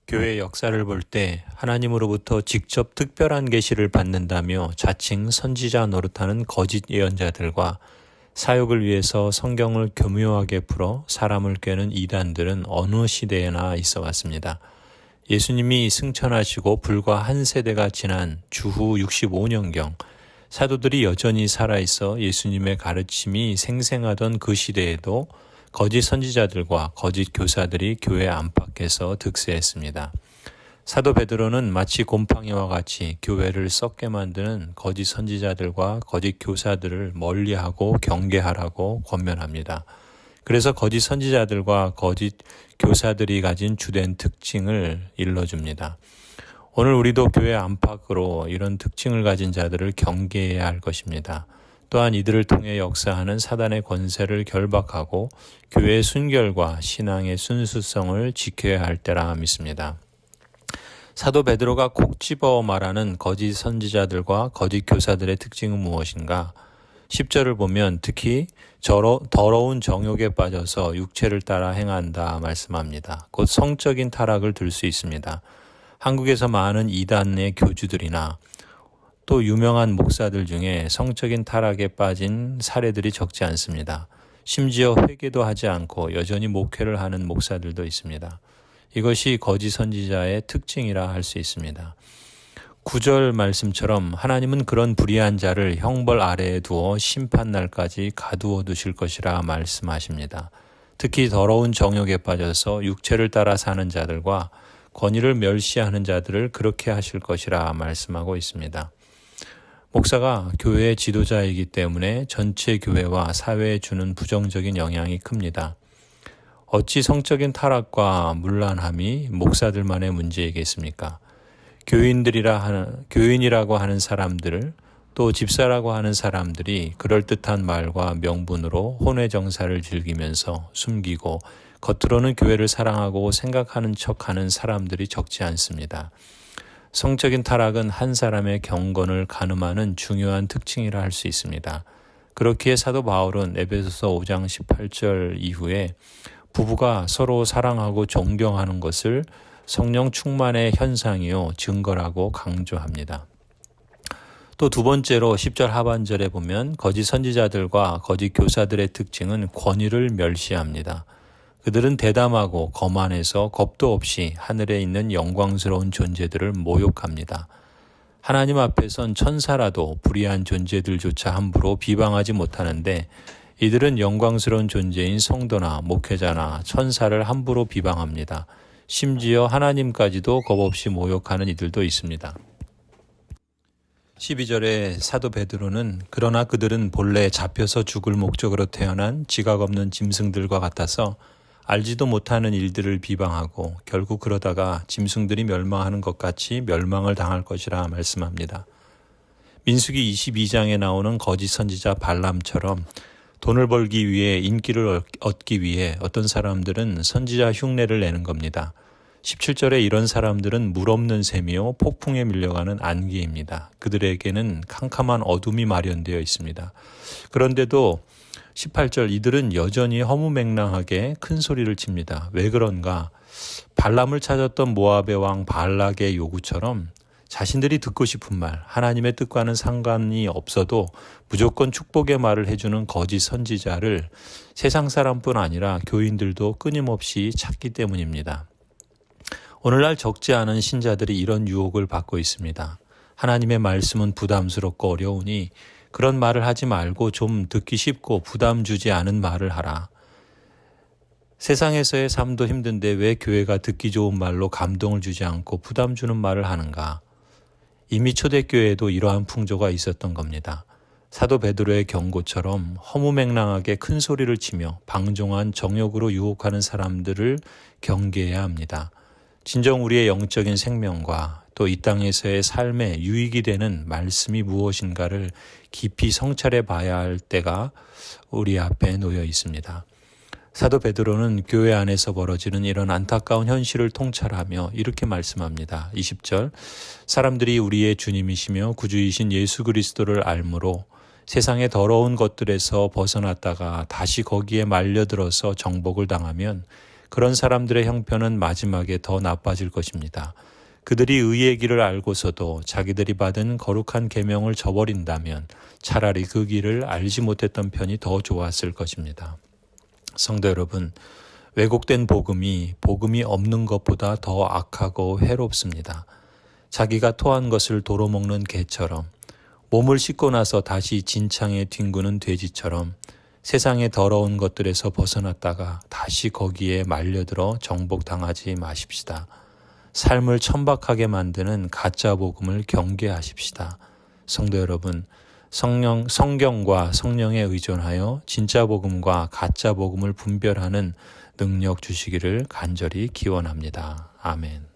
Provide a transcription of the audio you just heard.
교회 역사를 볼 때 하나님으로부터 직접 특별한 계시를 받는다며 자칭 선지자 노릇하는 거짓 예언자들과 사역을 위해서 성경을 교묘하게 풀어 사람을 꿰는 이단들은 어느 시대에나 있어 왔습니다. 예수님이 승천하시고 불과 한 세대가 지난 주후 65년경 사도들이 여전히 살아있어 예수님의 가르침이 생생하던 그 시대에도 거짓 선지자들과 거짓 교사들이 교회 안팎에서 득세했습니다. 사도 베드로는 마치 곰팡이와 같이 교회를 썩게 만드는 거짓 선지자들과 거짓 교사들을 멀리하고 경계하라고 권면합니다. 그래서 거짓 선지자들과 거짓 교사들이 가진 주된 특징을 일러줍니다. 오늘 우리도 교회 안팎으로 이런 특징을 가진 자들을 경계해야 할 것입니다. 또한 이들을 통해 역사하는 사단의 권세를 결박하고 교회의 순결과 신앙의 순수성을 지켜야 할 때라 믿습니다. 사도 베드로가 콕 집어 말하는 거짓 선지자들과 거짓 교사들의 특징은 무엇인가? 10절을 보면 특히 더러운 정욕에 빠져서 육체를 따라 행한다 말씀합니다. 곧 성적인 타락을 들 수 있습니다. 한국에서 많은 이단의 교주들이나 또 유명한 목사들 중에 성적인 타락에 빠진 사례들이 적지 않습니다. 심지어 회개도 하지 않고 여전히 목회를 하는 목사들도 있습니다. 이것이 거짓 선지자의 특징이라 할 수 있습니다. 9절 말씀처럼 하나님은 그런 불의한 자를 형벌 아래에 두어 심판날까지 가두어 두실 것이라 말씀하십니다. 특히 더러운 정욕에 빠져서 육체를 따라 사는 자들과 권위를 멸시하는 자들을 그렇게 하실 것이라 말씀하고 있습니다. 목사가 교회의 지도자이기 때문에 전체 교회와 사회에 주는 부정적인 영향이 큽니다. 어찌 성적인 타락과 문란함이 목사들만의 문제이겠습니까? 교인이라고 하는 사람들, 또 집사라고 하는 사람들이 그럴듯한 말과 명분으로 혼외정사를 즐기면서 숨기고 겉으로는 교회를 사랑하고 생각하는 척하는 사람들이 적지 않습니다. 성적인 타락은 한 사람의 경건을 가늠하는 중요한 특징이라 할 수 있습니다. 그렇기에 사도 바울은 에베소서 5장 18절 이후에 부부가 서로 사랑하고 존경하는 것을 성령 충만의 현상이요 증거라고 강조합니다. 또 두 번째로 10절 하반절에 보면 거짓 선지자들과 거짓 교사들의 특징은 권위를 멸시합니다. 그들은 대담하고 거만해서 겁도 없이 하늘에 있는 영광스러운 존재들을 모욕합니다. 하나님 앞에선 천사라도 불의한 존재들조차 함부로 비방하지 못하는데 이들은 영광스러운 존재인 성도나 목회자나 천사를 함부로 비방합니다. 심지어 하나님까지도 겁없이 모욕하는 이들도 있습니다. 12절에 사도 베드로는 그러나 그들은 본래 잡혀서 죽을 목적으로 태어난 지각 없는 짐승들과 같아서 알지도 못하는 일들을 비방하고 결국 그러다가 짐승들이 멸망하는 것 같이 멸망을 당할 것이라 말씀합니다. 민수기 22장에 나오는 거짓 선지자 발람처럼 돈을 벌기 위해 인기를 얻기 위해 어떤 사람들은 선지자 흉내를 내는 겁니다. 17절에 이런 사람들은 물 없는 샘이요 폭풍에 밀려가는 안개입니다. 그들에게는 캄캄한 어둠이 마련되어 있습니다. 그런데도 18절 이들은 여전히 허무맹랑하게 큰 소리를 칩니다. 왜 그런가? 발람을 찾았던 모압의 왕 발락의 요구처럼 자신들이 듣고 싶은 말, 하나님의 뜻과는 상관이 없어도 무조건 축복의 말을 해주는 거짓 선지자를 세상 사람뿐 아니라 교인들도 끊임없이 찾기 때문입니다. 오늘날 적지 않은 신자들이 이런 유혹을 받고 있습니다. 하나님의 말씀은 부담스럽고 어려우니 그런 말을 하지 말고 좀 듣기 쉽고 부담 주지 않은 말을 하라. 세상에서의 삶도 힘든데 왜 교회가 듣기 좋은 말로 감동을 주지 않고 부담 주는 말을 하는가? 이미 초대교회에도 이러한 풍조가 있었던 겁니다. 사도 베드로의 경고처럼 허무맹랑하게 큰 소리를 치며 방종한 정욕으로 유혹하는 사람들을 경계해야 합니다. 진정 우리의 영적인 생명과 또 이 땅에서의 삶에 유익이 되는 말씀이 무엇인가를 깊이 성찰해 봐야 할 때가 우리 앞에 놓여 있습니다. 사도 베드로는 교회 안에서 벌어지는 이런 안타까운 현실을 통찰하며 이렇게 말씀합니다. 20절 사람들이 우리의 주님이시며 구주이신 예수 그리스도를 알므로 세상의 더러운 것들에서 벗어났다가 다시 거기에 말려들어서 정복을 당하면 그런 사람들의 형편은 마지막에 더 나빠질 것입니다. 그들이 의의 길을 알고서도 자기들이 받은 거룩한 계명을 저버린다면 차라리 그 길을 알지 못했던 편이 더 좋았을 것입니다. 성도 여러분, 왜곡된 복음이 없는 것보다 더 악하고 해롭습니다. 자기가 토한 것을 도로 먹는 개처럼, 몸을 씻고 나서 다시 진창에 뒹구는 돼지처럼 세상의 더러운 것들에서 벗어났다가 다시 거기에 말려들어 정복당하지 마십시다. 삶을 천박하게 만드는 가짜 복음을 경계하십시다. 성도 여러분, 성경과 성령에 의존하여 진짜 복음과 가짜 복음을 분별하는 능력 주시기를 간절히 기원합니다. 아멘.